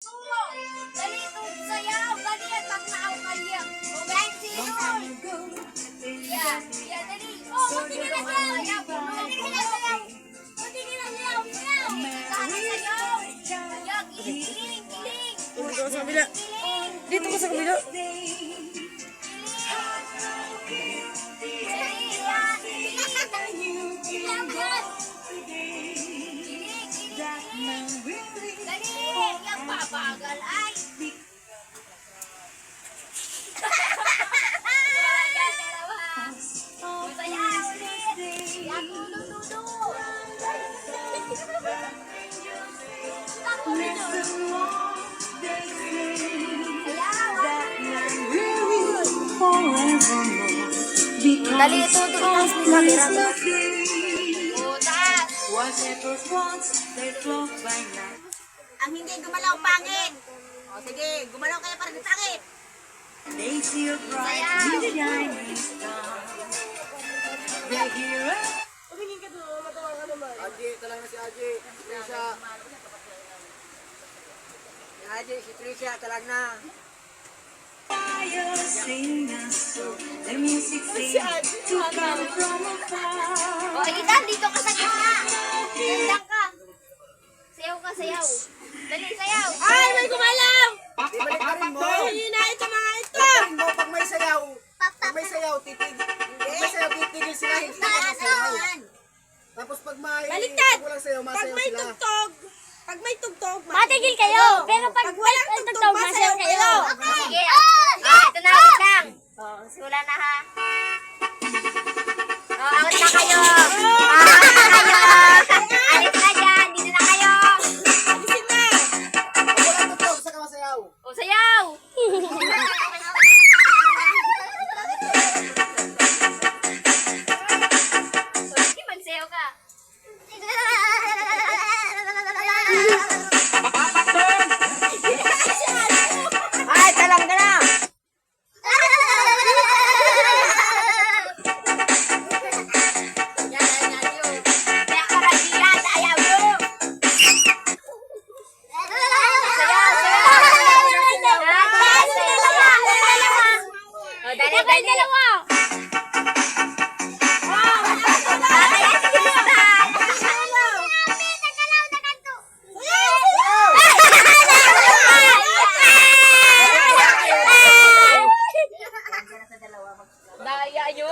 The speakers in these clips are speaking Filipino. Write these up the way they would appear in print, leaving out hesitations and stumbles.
Dali itong sayaw. Dali at tagnaaw kaya. Yan sino? Yan. Yan, dali. Oh, matigil na sayaw. Matigil na sayaw. Matigil na sayaw. Sayaw. Sana sayaw. Sayaw. Giling, giling. Dito ka sa kabila. Dito ka sa kabila. Papagal ay. Dali ito tutas ni kamera. Ang hindi gumalaw pangit. O sige, gumalaw kayo para di pangit. Aji, talang na si Aji. Trisha. Si Aji, si Trisha, talang na. O, Idan, dito ka sa gitna. Tendang ka. Sayaw ka, sayaw. Dali, sayaw. Ay, may gumalaw! Ibalik ka rin mo. Hihinain sa mga ito! Ibalik mo pag may sayaw. Pag may sayaw, titigil. Pag may sayaw, titigil sila. Hindi ka masayaw. Tapos pag may... Baliktad! Pag walang sayaw, Pag masayaw may sila. tugtog, pag may tugtog, Matigil kayo. Pero pag walang tugtog, masayaw kayo. Sige. Ito na, wait lang. Sula na ha. Out na kayo. Out na kayo. Alis na dyan. Dito na kayo. Alisin na! Pag walang tutog, saka masayaw. O, sayaw. O, sige, magsayaw ka. Ay, talang ka na. Daya nyo.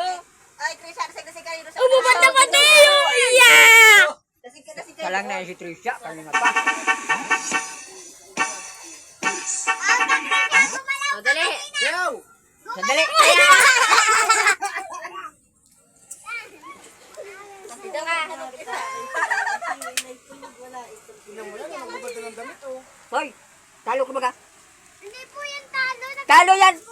Ay, Trisha, nasig-nasig kayo. Umubad na pa tayo. Yeah! Nasig-nasig kayo. Talang na si Trisha, kanina pa. O, dali. Sayaw. Sandali. Dito ka. Tingnan mo yan, magubad na ng damit, oh. Hoy, talo ka baga? Hindi po yan talo. Talo yan!